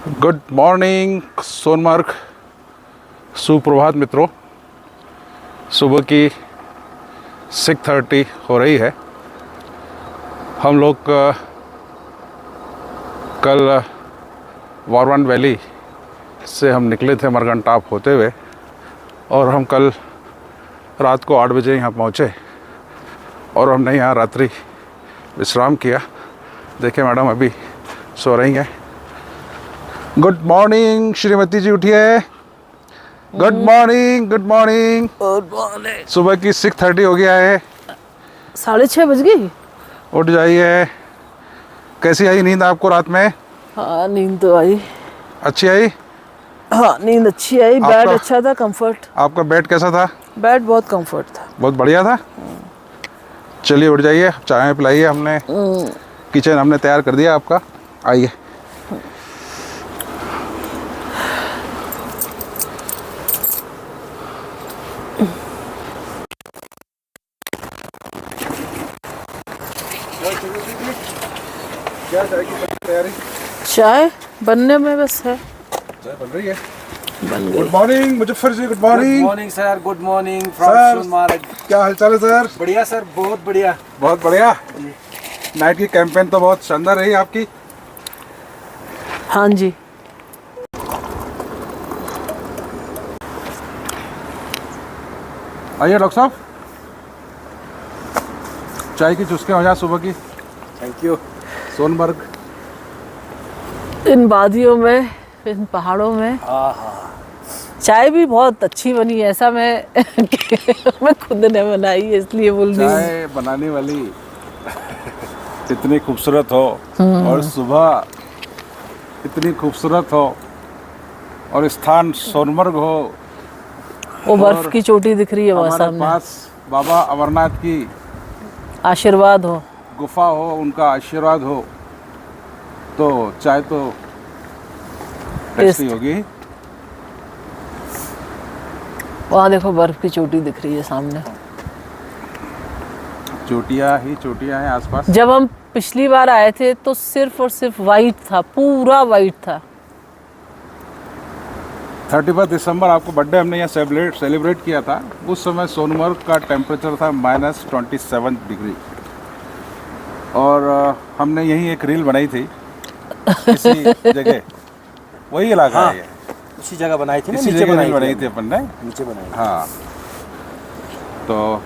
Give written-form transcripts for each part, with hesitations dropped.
Good morning Sonamarg. सुप्रभात मित्रों। सुबह की 6:30 हो रही है। हम लोग कल वारवान वैली से हम निकले थे मरगन टॉप होते हुए, और हम कल रात को 8 बजे यहाँ पहुँचे और हमने यहाँ रात्रि विश्राम किया। देखिए मैडम अभी सो रही हैं। गुड मॉर्निंग श्रीमती जी, उठिए। Good morning, good morning. Good morning. सुबह की 6:30 हो गया है। 6:30 बज गई। उठ जाइए। कैसी आई नींद आपको रात में? हाँ, नींद तो आई। अच्छी आई? हाँ, नींद अच्छी आई। बेड अच्छा था, कंफर्ट। आपका बेड कैसा था? बेड बहुत कंफर्ट था, बहुत बढ़िया था। चलिए उठ जाइए, चाय पिलाइए। हमने किचन हमने तैयार कर दिया आपका। आइए। क्या चाय की तैयारी? चाय बनने में बस है। चाय बन रही है। बन गई। Good morning Muzaffar ji. Good good morning. Morning sir. Good morning from sir, Sonamarg. क्या हालचाल है सर? बढ़िया सर, बहुत बढ़िया। बहुत बढ़िया। नाइट की कैंपेन तो बहुत शानदार रही आपकी। हाँ जी। आइए डॉक्टर साहब, चाय की चुस्कें हो जाए सुबह की। Thank you. सोनमर्ग इन वादियों में, इन पहाड़ों में चाय भी बहुत अच्छी बनी है। ऐसा मैं खुद ने बनाई है इसलिए बोल रही हूँ। चाय बनाने वाली इतनी खूबसूरत हो और सुबह इतनी खूबसूरत हो और स्थान सोनमर्ग हो, वो बर्फ की चोटी दिख रही है वहाँ हमारे सामने। पास बाबा अमरनाथ की आशीर्वाद हो, गुफा हो, उनका आशीर्वाद हो, तो चाय तो टेस्टी होगी। वहाँ देखो बर्फ की चोटी दिख रही है सामने। चोटियाँ ही चोटियाँ हैं आसपास। जब हम पिछली बार आए थे तो सिर्फ और सिर्फ वाइट था, पूरा वाइट था। 31 दिसंबर आपको बर्थडे हमने यहाँ सेलिब्रेट किया था। उस समय सोनमर्ग का टेम्परेचर था -27 डिग्री, और हमने यहीं एक रील बनाई थी इसी जगह। वही इलाका हाँ, है ये। उसी जगह बनाई थी ना, इसी नीचे जगह बनाई रील बनाई थी हमने। अपन ने। नीचे बनाई थी। हाँ, तो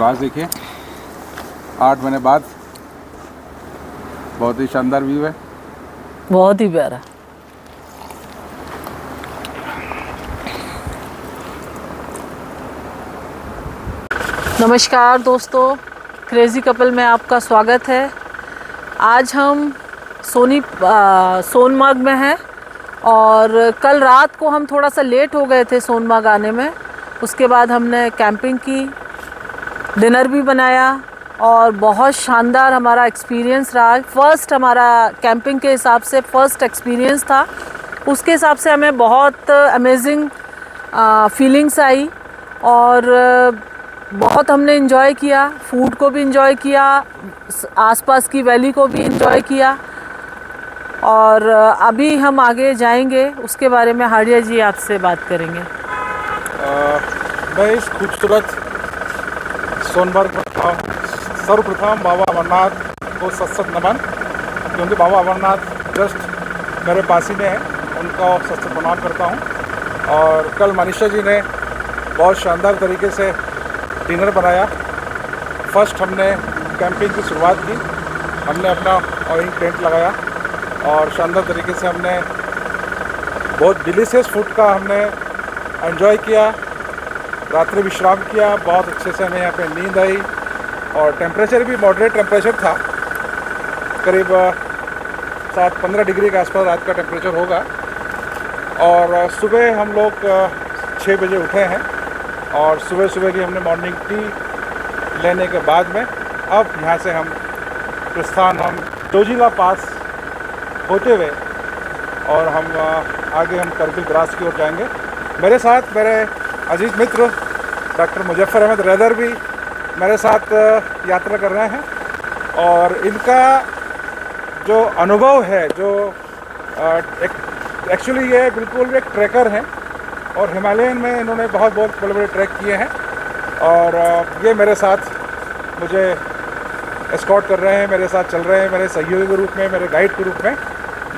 राज देखिए 8 महीने बाद बहुत ही शानदार व्यू है। बहुत ही प्यारा। नमस्कार दोस्तों, क्रेजी कपल में आपका स्वागत है। आज हम सोनमर्ग में हैं, और कल रात को हम थोड़ा सा लेट हो गए थे सोनमर्ग आने में। उसके बाद हमने कैंपिंग की, डिनर भी बनाया, और बहुत शानदार हमारा एक्सपीरियंस रहा। फर्स्ट हमारा कैंपिंग के हिसाब से फर्स्ट एक्सपीरियंस था। उसके हिसाब से हमें बहुत अमेजिंग फीलिंग्स आई, और बहुत हमने इन्जॉय किया। फूड को भी इन्जॉय किया, आसपास की वैली को भी इन्जॉय किया, और अभी हम आगे जाएंगे, उसके बारे में हाड़िया जी आपसे बात करेंगे। मैं इस खूबसूरत सोनमर्ग में सर्वप्रथम बाबा अमरनाथ को सत नमन, क्योंकि बाबा अमरनाथ जस्ट मेरे पास ही में है, उनका सत प्रणाम करता हूँ। और कल मनीषा जी ने बहुत शानदार तरीके से डिनर बनाया। फर्स्ट हमने कैंपिंग की शुरुआत की, हमने अपना ऑयरिंग टेंट लगाया, और शानदार तरीके से हमने बहुत डिलीशियस फूड का हमने एंजॉय किया। रात्रि विश्राम किया, बहुत अच्छे से हमें यहाँ पे नींद आई, और टेम्परेचर भी मॉडरेट टेम्परेचर था। करीब 7-15 डिग्री के आसपास रात का टेम्परेचर होगा। और सुबह हम लोग 6 बजे उठे हैं, और सुबह सुबह की हमने मॉर्निंग टी लेने के बाद में अब यहाँ से हम प्रस्थान हम जोजिला पास होते हुए, और हम आगे हम करगिल द्रास की ओर जाएंगे। मेरे साथ मेरे अजीज़ मित्र डॉक्टर मुजफ्फर अहमद रैदर भी मेरे साथ यात्रा कर रहे हैं, और इनका जो अनुभव है, जो एक्चुअली ये बिल्कुल एक ट्रैकर हैं और हिमालयन में इन्होंने बहुत बड़े बड़े ट्रैक किए हैं और ये मेरे साथ मुझे एस्कॉर्ट कर रहे हैं, मेरे साथ चल रहे हैं, मेरे सहयोगी के रूप में, मेरे गाइड के रूप में।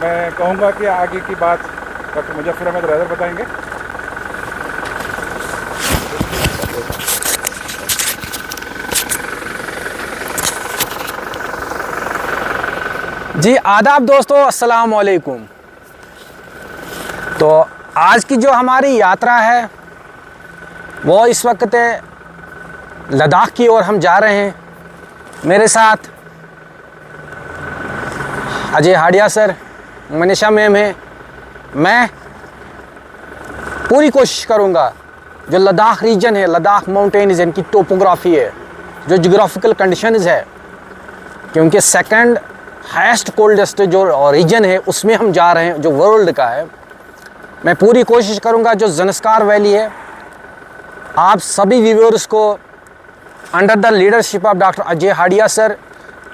मैं कहूँगा कि आगे की बात डॉक्टर मुजफ्फर अहमद रैदर बताएंगे। जी आदाब दोस्तों, अस्सलाम वालेकुम। तो आज की जो हमारी यात्रा है वो इस वक्त लद्दाख की ओर हम जा रहे हैं। मेरे साथ अजय हाडिया सर, मनीषा मैम है। मैं पूरी कोशिश करूंगा जो लद्दाख रीजन है, लद्दाख माउंटेन्स, इनकी टोपोग्राफी है, जो जियोग्राफिकल कंडीशंस है, क्योंकि सेकंड हाईएस्ट कोल्डेस्ट जो रीजन है उसमें हम जा रहे हैं, जो वर्ल्ड का है। मैं पूरी कोशिश करूंगा जो ज़नस्कार वैली है, आप सभी व्यूअर्स को under the leadership of doctor Ajay Hadiya sir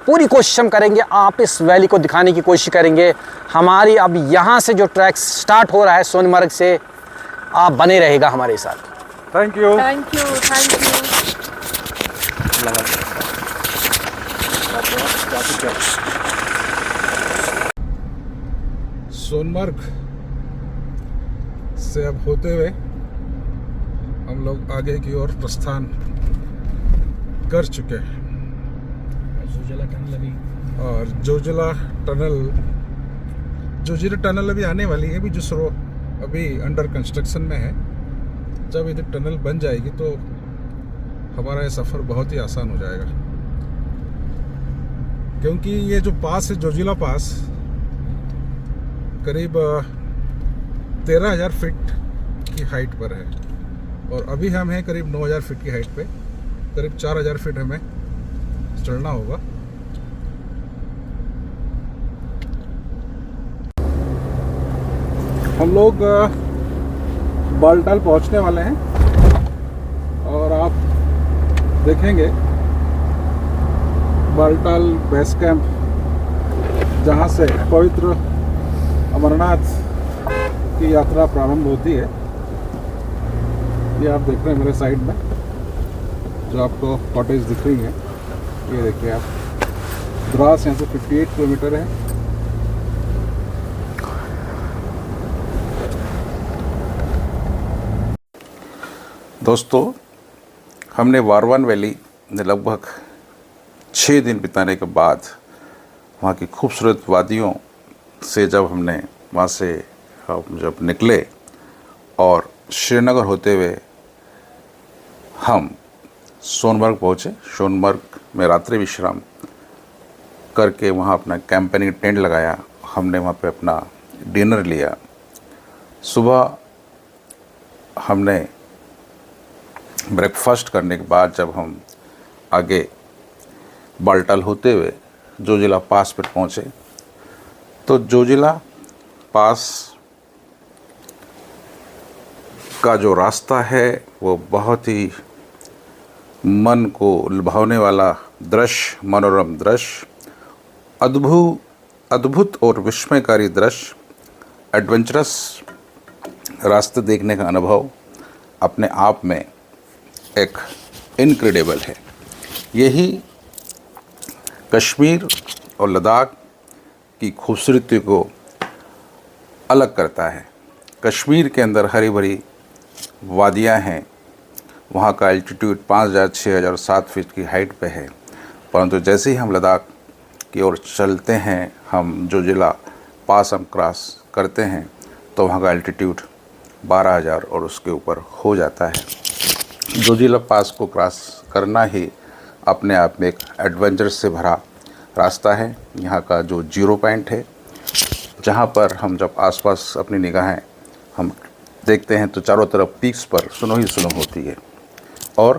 पूरी कोशिश हम करेंगे, आप इस वैली को दिखाने की कोशिश करेंगे। हमारी अब यहाँ से जो ट्रैक स्टार्ट हो रहा है सोनमर्ग से, आप बने रहेगा हमारे साथ। Thank you. Thank you, thank you. Sonamarg से अब होते हुए हम लोग आगे की ओर प्रस्थान कर चुके हैं और जोजिला टनल अभी आने वाली है, अभी जो अभी अंडर कंस्ट्रक्शन में है। जब इधर टनल बन जाएगी तो हमारा ये सफ़र बहुत ही आसान हो जाएगा, क्योंकि ये जो पास है जोजिला पास करीब 13,000 फीट की हाइट पर है और अभी हम हैं करीब 9,000 फीट की हाइट पे। करीब 4,000 फीट हमें चढ़ना होगा। हम लोग बालटाल पहुंचने वाले हैं और आप देखेंगे बालटाल बेस कैंप, जहां से पवित्र अमरनाथ की यात्रा प्रारंभ होती है। ये आप देख रहे हैं मेरे साइड में जो आपको कॉटेज दिख रही है, ये देखिए आप। द्रास यहाँ से 58 किलोमीटर है। दोस्तों, हमने वारवान वैली में लगभग 6 दिन बिताने के बाद वहाँ की खूबसूरत वादियों से जब हमने वहाँ से हम जब निकले और श्रीनगर होते हुए हम सोनमर्ग पहुँचे। सोनमर्ग में रात्रि विश्राम करके वहाँ अपना कैंपेनिंग टेंट लगाया। हमने वहाँ पे अपना डिनर लिया। सुबह हमने ब्रेकफास्ट करने के बाद जब हम आगे बालटाल होते हुए जोजिला पास पर पहुँचे तो जोजिला पास का जो रास्ता है वो बहुत ही मन को लुभाने वाला दृश्य, मनोरम दृश्य, अद्भुत और विस्मयकारी दृश्य, एडवेंचरस रास्ते देखने का अनुभव अपने आप में एक इनक्रेडिबल है। यही कश्मीर और लद्दाख की खूबसूरती को अलग करता है। कश्मीर के अंदर हरी भरी वादियाँ हैं, वहाँ का एल्टीट्यूड 5,000, 6,000, 7 फीट की हाइट पे है। परंतु जैसे ही हम लद्दाख की ओर चलते हैं, हम जोजिला पास हम क्रॉस करते हैं तो वहाँ का एल्टीट्यूड 12,000 और उसके ऊपर हो जाता है। जोजिला पास को क्रॉस करना ही अपने आप में एक एडवेंचर से भरा रास्ता है। यहाँ का जो जीरो पॉइंट है, जहाँ पर हम जब आसपास अपनी निगाहें हम देखते हैं तो चारों तरफ पीक्स पर सुनो ही सुनो होती है। और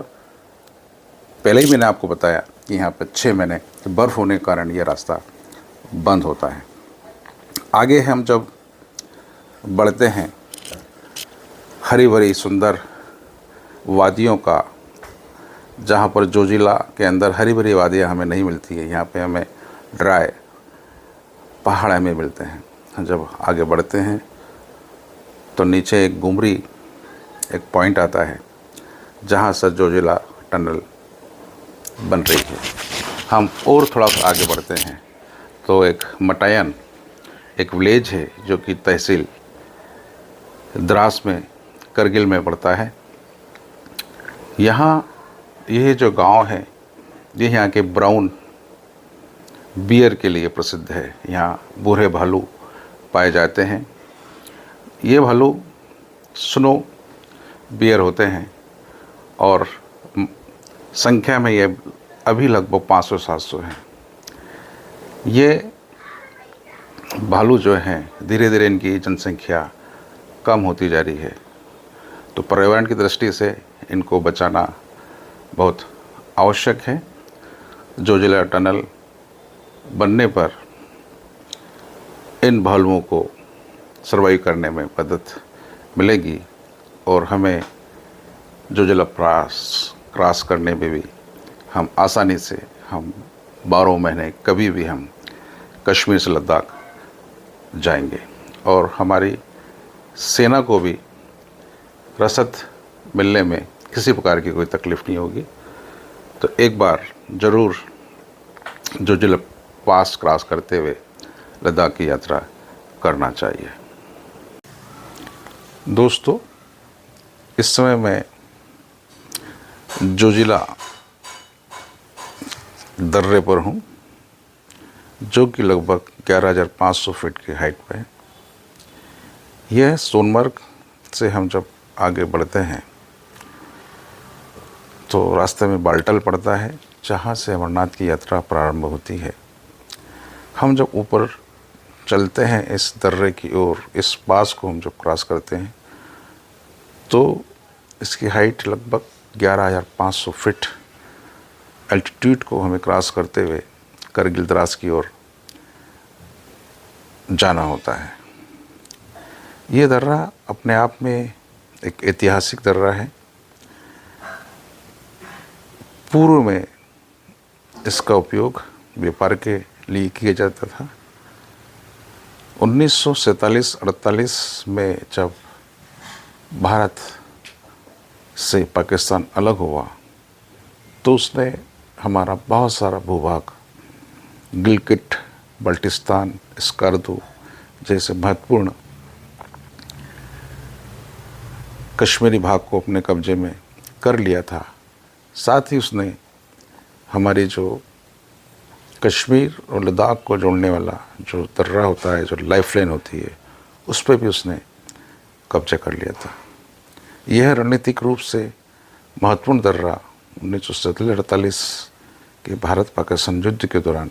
पहले ही मैंने आपको बताया कि यहाँ पर 6 महीने बर्फ़ होने के कारण ये रास्ता बंद होता है। आगे हम जब बढ़ते हैं, हरी भरी सुंदर वादियों का, जहाँ पर जोजिला के अंदर हरी भरी वादियाँ हमें नहीं मिलती है, यहाँ पे हमें ड्राई पहाड़ हमें मिलते हैं। जब आगे बढ़ते हैं तो नीचे एक गुमरी एक पॉइंट आता है जहाँ से जोजिला टनल बन रही है। हम और थोड़ा आगे बढ़ते हैं तो एक मटायन एक विलेज है जो कि तहसील द्रास में करगिल में पड़ता है। यहाँ यह जो गांव है ये यहाँ के ब्राउन बियर के लिए प्रसिद्ध है। यहाँ बूढ़े भालू पाए जाते हैं। ये भालू स्नो बियर होते हैं और संख्या में ये अभी लगभग 500-700 हैं। ये भालू जो हैं धीरे धीरे इनकी जनसंख्या कम होती जा रही है, तो पर्यावरण की दृष्टि से इनको बचाना बहुत आवश्यक है। जोजिला टनल बनने पर इन भालुओं को सर्वाइव करने में मदद मिलेगी और हमें जोजिला पास क्रॉस करने में भी हम आसानी से हम 12 महीने कभी भी हम कश्मीर से लद्दाख जाएंगे और हमारी सेना को भी रसद मिलने में किसी प्रकार की कोई तकलीफ़ नहीं होगी। तो एक बार ज़रूर जोजिला पास क्रॉस करते हुए लद्दाख की यात्रा करना चाहिए। दोस्तों, इस समय मैं जोजिला दर्रे पर हूँ जो कि लगभग 11,500 फीट की हाइट पे है। यह सोनमर्ग से हम जब आगे बढ़ते हैं तो रास्ते में बाल्टल पड़ता है जहाँ से अमरनाथ की यात्रा प्रारंभ होती है। हम जब ऊपर चलते हैं इस दर्रे की ओर, इस पास को हम जब क्रॉस करते हैं तो इसकी हाइट लगभग 11,500 फीट एल्टीट्यूड को हमें क्रॉस करते हुए करगिल द्रास की ओर जाना होता है। ये दर्रा अपने आप में एक ऐतिहासिक दर्रा है। पूर्व में इसका उपयोग व्यापार के लिए किया जाता था। 1947-48 में जब भारत से पाकिस्तान अलग हुआ तो उसने हमारा बहुत सारा भूभाग, गिलगिट बल्टिस्तान, स्कार्दू जैसे महत्वपूर्ण कश्मीरी भाग को अपने कब्जे में कर लिया था। साथ ही उसने हमारी जो कश्मीर और लद्दाख को जोड़ने वाला जो दर्रा होता है, जो लाइफलाइन होती है, उस पर भी उसने कब्जा कर लिया था। यह रणनीतिक रूप से महत्वपूर्ण दर्रा 1947-48 के भारत पाकिस्तान युद्ध के दौरान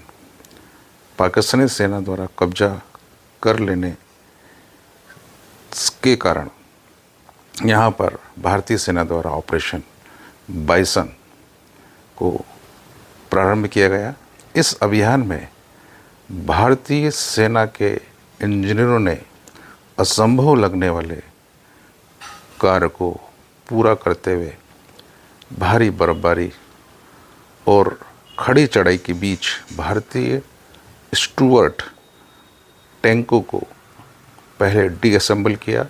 पाकिस्तानी सेना द्वारा कब्जा कर लेने के कारण यहाँ पर भारतीय सेना द्वारा ऑपरेशन बाइसन को प्रारंभ किया गया। इस अभियान में भारतीय सेना के इंजीनियरों ने असंभव लगने वाले कार्य को पूरा करते हुए भारी बर्फबारी और खड़ी चढ़ाई के बीच भारतीय स्टुअर्ट टैंकों को पहले डीअसेंबल किया,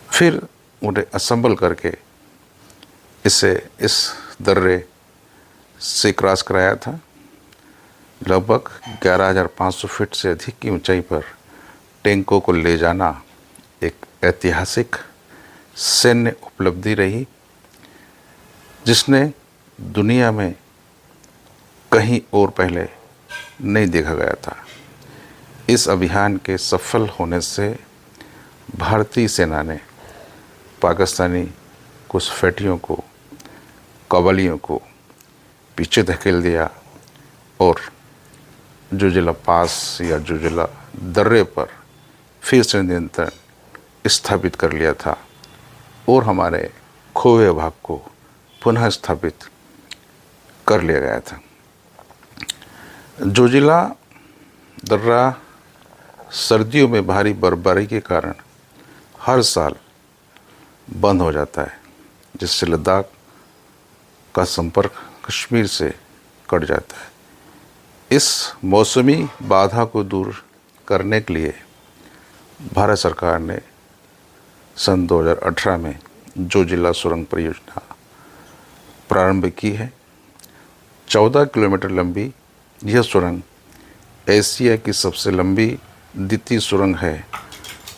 फिर उन्हें असेंबल करके इसे इस दर्रे से क्रॉस कराया था। लगभग 11,500 फीट से अधिक की ऊंचाई पर टैंकों को ले जाना एक ऐतिहासिक सैन्य उपलब्धि रही जिसने दुनिया में कहीं और पहले नहीं देखा गया था। इस अभियान के सफल होने से भारतीय सेना ने पाकिस्तानी घुसपैठियों को, कबालियों को पीछे धकेल दिया और जोजिला पास या जोजिला दर्रे पर फिर से नियंत्रण स्थापित कर लिया था और हमारे खोए भाग को पुनः स्थापित कर लिया गया था। जोजिला दर्रा सर्दियों में भारी बर्फबारी के कारण हर साल बंद हो जाता है, जिससे लद्दाख का संपर्क कश्मीर से कट जाता है। इस मौसमी बाधा को दूर करने के लिए भारत सरकार ने सन 2018 में जो जिला सुरंग परियोजना प्रारंभ की है, 14 किलोमीटर लंबी यह सुरंग एशिया की सबसे लंबी द्वितीय सुरंग है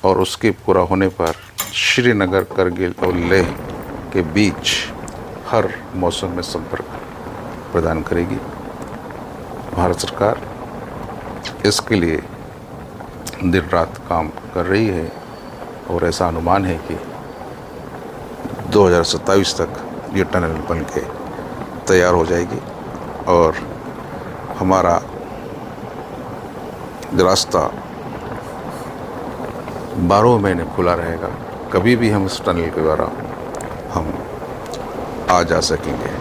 और उसके पूरा होने पर श्रीनगर, करगिल और लेह के बीच हर मौसम में संपर्क प्रदान करेगी। भारत सरकार इसके लिए दिन रात काम कर रही है और ऐसा अनुमान है कि 2027 तक ये टनल बन के तैयार हो जाएगी और हमारा रास्ता 12 महीने खुला रहेगा। कभी भी हम इस टनल के द्वारा हम आ जा सकेंगे।